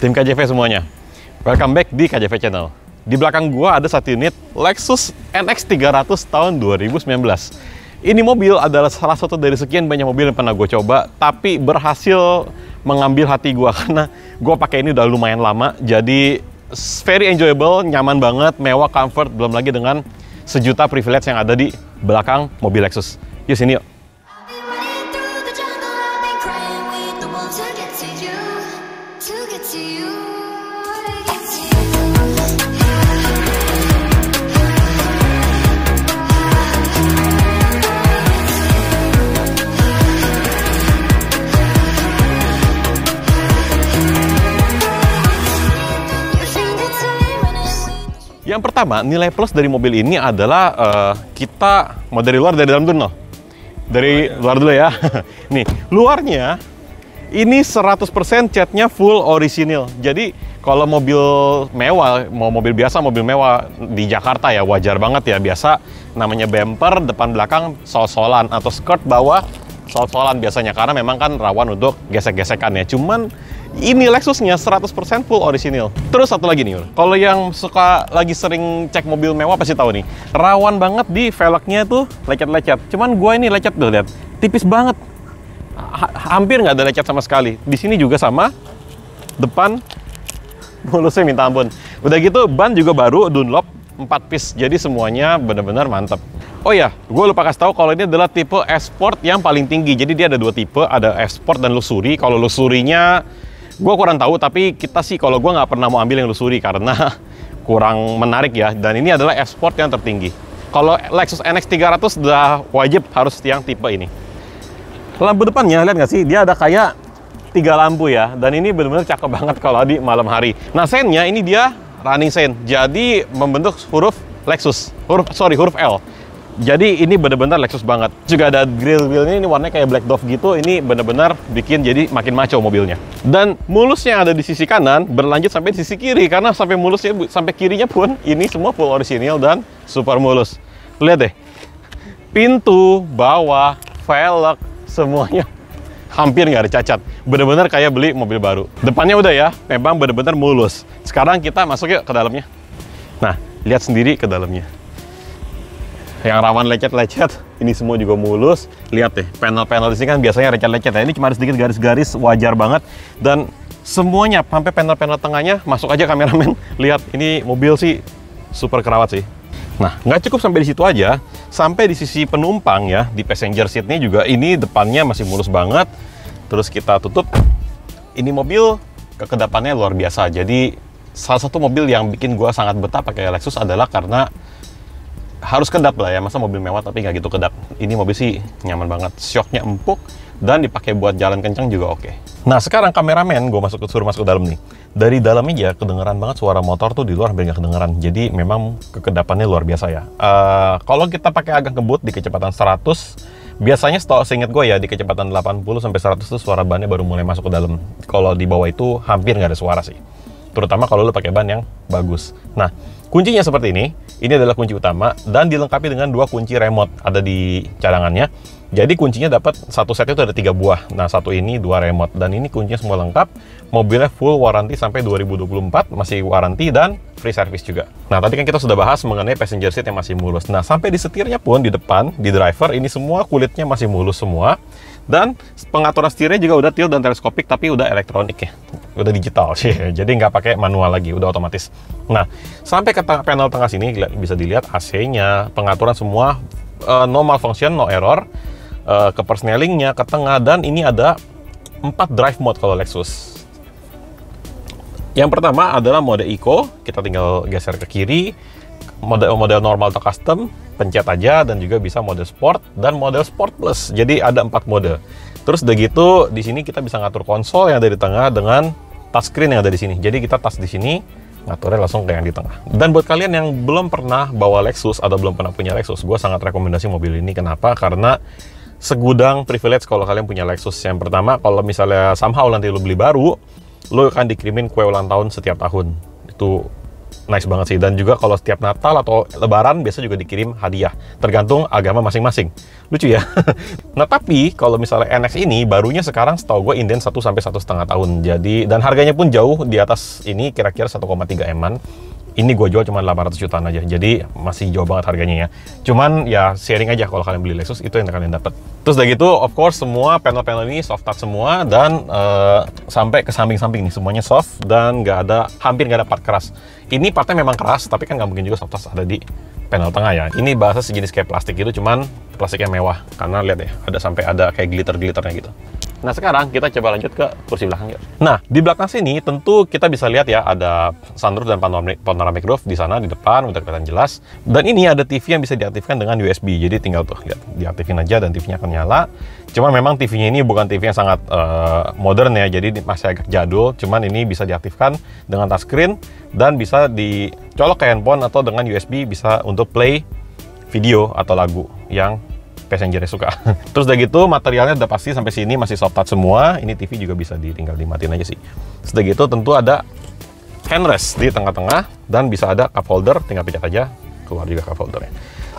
Tim KJV semuanya, welcome back di KJV Channel. Di belakang gua ada satu unit Lexus NX 300 tahun 2019. Ini mobil adalah salah satu dari sekian banyak mobil yang pernah gue coba, tapi berhasil mengambil hati gua karena gua pakai ini udah lumayan lama. Jadi very enjoyable, nyaman banget, mewah, comfort, belum lagi dengan sejuta privilege yang ada di belakang mobil Lexus. Yuk sini yuk. Yang pertama, nilai plus dari mobil ini adalah kita mau dari luar, dari dalam dulu. Dari luar dulu ya. Nih, luarnya ini 100% catnya full orisinil. Jadi kalau mobil mewah, mau mobil biasa, mobil mewah di Jakarta ya wajar banget ya. Biasa namanya bumper, depan belakang sol-solan atau skirt bawah sol-solan biasanya. Karena memang kan rawan untuk gesek-gesekan ya. Cuman ini Lexusnya 100% full orisinil. Terus satu lagi nih, kalau yang suka lagi sering cek mobil mewah pasti tahu nih, rawan banget di velgnya tuh lecet-lecet. Cuman gua ini lecet tuh, lihat, tipis banget, hampir nggak ada lecet sama sekali. Di sini juga sama, depan mulusnya minta ampun. Udah gitu ban juga baru Dunlop 4 piece, jadi semuanya benar-benar mantap. Oh ya, gue lupa kasih tahu kalau ini adalah tipe S-Sport yang paling tinggi. Jadi dia ada dua tipe, ada S-Sport dan Luxury. Kalau Luxury-nya gue kurang tahu, tapi kita sih kalau gue nggak pernah mau ambil yang Luxury karena kurang menarik ya. Dan ini adalah F-Sport yang tertinggi. Kalau Lexus NX 300 udah wajib harus yang tipe ini. Lampu depannya, lihat nggak sih? Dia ada kayak 3 lampu ya. Dan ini benar-benar cakep banget kalau di malam hari. Nah, seinnya ini dia running sein. Jadi membentuk huruf Lexus. Huruf L. Jadi ini benar-benar Lexus banget. Juga ada grill-grillnya, ini warnanya kayak black dove gitu. Ini benar-benar bikin jadi makin maco mobilnya. Dan mulusnya ada di sisi kanan berlanjut sampai di sisi kiri, karena sampai mulusnya sampai kirinya pun ini semua full orisinil dan super mulus. Lihat deh, pintu, bawah, velg, semuanya hampir nggak ada cacat. Benar-benar kayak beli mobil baru. Depannya udah ya, memang benar-benar mulus. Sekarang kita masuk yuk ke dalamnya. Nah, lihat sendiri ke dalamnya. Yang rawan lecet-lecet, ini semua juga mulus. Lihat deh, panel-panel di sini kan biasanya lecet-lecet ya. Ini cuma ada sedikit garis-garis, wajar banget. Dan semuanya, sampai panel-panel tengahnya, masuk aja kameramen. Lihat, ini mobil sih super kerawat sih. Nah, nggak cukup sampai di situ aja. Sampai di sisi penumpang ya, di passenger seat-nya juga, ini depannya masih mulus banget. Terus kita tutup. Ini mobil kekedapannya luar biasa. Jadi, salah satu mobil yang bikin gua sangat betah pakai Lexus adalah karena harus kedap lah ya, masa mobil mewah tapi nggak gitu kedap. Ini mobil sih nyaman banget, shocknya empuk, dan dipakai buat jalan kencang juga oke. Nah sekarang kameramen, gue suruh masuk ke dalam nih. Dari dalam aja kedengeran banget suara motor tuh, di luar hampir nggak kedengeran. Jadi memang kekedapannya luar biasa ya. Kalau kita pakai agak ngebut di kecepatan 100, biasanya seinget gue ya di kecepatan 80-100 tuh suara bannya baru mulai masuk ke dalam. Kalau di bawah itu hampir nggak ada suara sih. Terutama kalau lo pakai ban yang bagus. Nah, kuncinya seperti ini. Ini adalah kunci utama dan dilengkapi dengan 2 kunci remote ada di cadangannya. Jadi kuncinya dapat satu set itu ada 3 buah. Nah, satu ini 2 remote dan ini kuncinya semua lengkap. Mobilnya full warranty sampai 2024, masih warranty dan free service juga. Nah, tadi kan kita sudah bahas mengenai passenger seat yang masih mulus. Nah, sampai di setirnya pun di depan, di driver ini semua kulitnya masih mulus semua. Dan pengaturan setirnya juga udah tilt dan teleskopik, tapi udah elektronik ya, udah digital sih, jadi nggak pakai manual lagi, udah otomatis. Nah, sampai ke panel tengah sini bisa dilihat AC-nya, pengaturan semua normal function, no error, ke persnelingnya, ke tengah, dan ini ada 4 drive mode kalau Lexus. Yang pertama adalah mode Eco, kita tinggal geser ke kiri, model normal atau custom, pencet aja, dan juga bisa mode sport dan mode sport plus. Jadi ada 4 mode. Terus udah gitu di sini kita bisa ngatur konsol yang ada di tengah dengan touchscreen yang ada di sini. Jadi kita touch di sini, ngaturnya langsung ke yang di tengah. Dan buat kalian yang belum pernah bawa Lexus atau belum pernah punya Lexus, gue sangat rekomendasi mobil ini. Kenapa? Karena segudang privilege kalau kalian punya Lexus. Yang pertama, kalau misalnya somehow nanti lo beli baru, lo akan dikirimin kue ulang tahun setiap tahun. Itu nice banget sih. Dan juga kalau setiap Natal atau Lebaran biasa juga dikirim hadiah, tergantung agama masing-masing. Lucu ya. Nah tapi kalau misalnya NX ini barunya sekarang setahu gue inden 1 sampai 1,5 tahun. Jadi dan harganya pun jauh di atas ini, kira-kira 1,3 M-an. Ini gue jual cuma 800 jutaan aja, jadi masih jauh banget harganya ya. Cuman ya sharing aja, kalau kalian beli Lexus itu yang kalian dapat. Terus udah gitu, of course semua panel-panel ini soft touch semua dan sampai ke samping-samping nih semuanya soft dan hampir nggak ada part keras. Ini partnya memang keras, tapi kan nggak mungkin juga soft touch ada di panel tengah ya. Ini bahasa sejenis kayak plastik gitu, cuman plastiknya mewah karena lihat ya, sampai ada kayak glitter-glitternya gitu. Nah sekarang kita coba lanjut ke kursi belakang ya. Nah di belakang sini tentu kita bisa lihat ya ada sunroof dan panoramic roof di sana di depan udah kelihatan jelas. Dan ini ada TV yang bisa diaktifkan dengan USB. Jadi tinggal tuh lihat diaktifin aja dan TV-nya akan nyala. Cuma memang TV-nya ini bukan TV yang sangat modern ya, jadi masih agak jadul. Cuman ini bisa diaktifkan dengan touchscreen dan bisa dicolok ke handphone atau dengan USB bisa untuk play video atau lagu yang passenger suka. Terus udah gitu materialnya udah pasti sampai sini masih soft touch semua. Ini TV juga bisa tinggal dimatiin aja sih. Sudah gitu tentu ada handrest di tengah-tengah dan bisa ada cup holder, tinggal pencet aja keluar juga cup holdernya.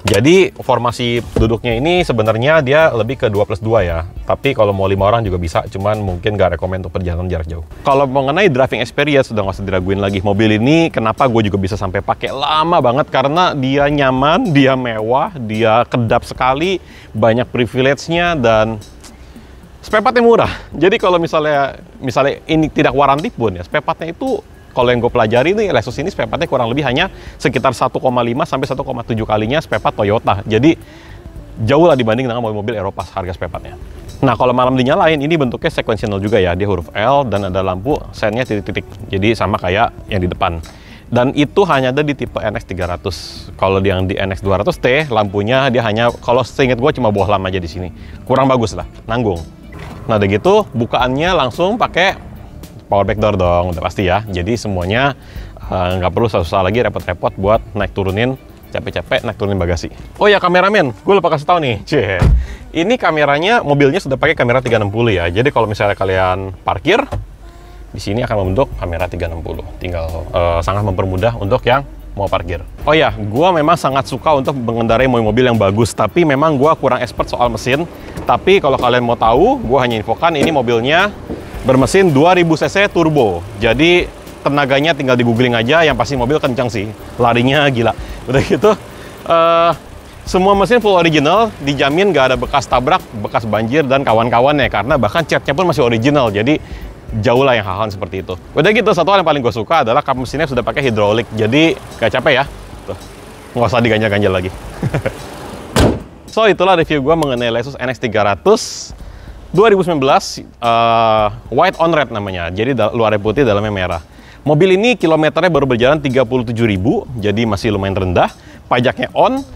Jadi formasi duduknya ini sebenarnya dia lebih ke 2+2 ya. Tapi kalau mau 5 orang juga bisa, cuman mungkin nggak rekomend untuk perjalanan jarak jauh. Kalau mengenai driving experience udah nggak usah diraguin lagi. Mobil ini kenapa gue juga bisa sampai pakai lama banget, karena dia nyaman, dia mewah, dia kedap sekali, banyak privilege-nya dan spare part-nya murah. Jadi kalau misalnya ini tidak waranti pun ya, spare part-nya itu kalau yang gue pelajari nih, Lexus ini spare part-nya kurang lebih hanya sekitar 1,5 sampai 1,7 kalinya spare part Toyota. Jadi jauh lah dibanding dengan mobil-mobil Eropa harga spare part-nya. Nah kalau malam dinyalain, ini bentuknya sequential juga ya. Dia huruf L dan ada lampu sennya titik-titik. Jadi sama kayak yang di depan. Dan itu hanya ada di tipe NX 300. Kalau yang di NX 200T, lampunya dia hanya, kalau seingat gue cuma bohlam aja di sini. Kurang bagus lah, nanggung. Nah udah gitu, bukaannya langsung pakai power back door dong, udah pasti ya. Jadi semuanya nggak perlu susah-susah lagi repot-repot buat naik turunin, capek-capek naik turunin bagasi. Oh ya kameramen, gue lupa kasih tahu nih. Cih, ini kameranya, mobilnya sudah pakai kamera 360 ya. Jadi kalau misalnya kalian parkir, di sini akan membentuk kamera 360. Tinggal sangat mempermudah untuk yang mau parkir. Oh ya, gue memang sangat suka untuk mengendarai mobil yang bagus, tapi memang gue kurang expert soal mesin. Tapi kalau kalian mau tahu, gue hanya infokan ini mobilnya bermesin 2000 cc turbo. Jadi tenaganya tinggal di googling aja, yang pasti mobil kencang sih. Larinya gila. Udah gitu, semua mesin full original, dijamin nggak ada bekas tabrak, bekas banjir, dan kawan-kawannya. Karena bahkan catnya pun masih original, jadi jauh lah yang hal-hal seperti itu. Udah gitu, satu hal yang paling gue suka adalah kap mesinnya sudah pakai hidrolik. Jadi nggak capek ya. Tuh, nggak usah diganjal-ganjal lagi. So, itulah review gue mengenai Lexus NX 300. 2019 white on red namanya, jadi luarnya putih, dalamnya merah. Mobil ini kilometernya baru berjalan 37.000, jadi masih lumayan rendah. Pajaknya on,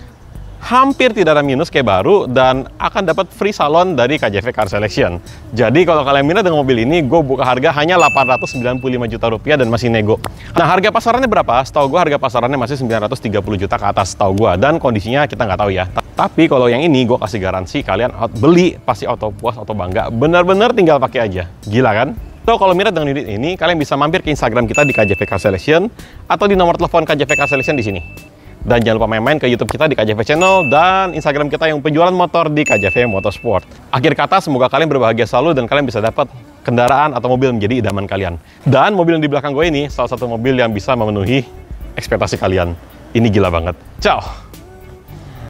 hampir tidak ada minus kayak baru, dan akan dapat free salon dari KJV Car Selection. Jadi kalau kalian minat dengan mobil ini, gue buka harga hanya 895 juta rupiah dan masih nego. Nah harga pasarannya berapa? Setahu gue harga pasarannya masih 930 juta ke atas setahu gue, dan kondisinya kita nggak tahu ya. Tapi kalau yang ini gue kasih garansi kalian beli pasti auto puas, auto bangga. Bener-bener tinggal pakai aja. Gila kan? So kalau minat dengan unit ini, kalian bisa mampir ke Instagram kita di KJV Car Selection atau di nomor telepon KJV Car Selection di sini. Dan jangan lupa main-main ke YouTube kita di KJV Channel dan Instagram kita yang penjualan motor di KJV Motorsport. Akhir kata, semoga kalian berbahagia selalu dan kalian bisa dapat kendaraan atau mobil menjadi idaman kalian. Dan mobil yang di belakang gue ini salah satu mobil yang bisa memenuhi ekspektasi kalian. Ini gila banget. Ciao!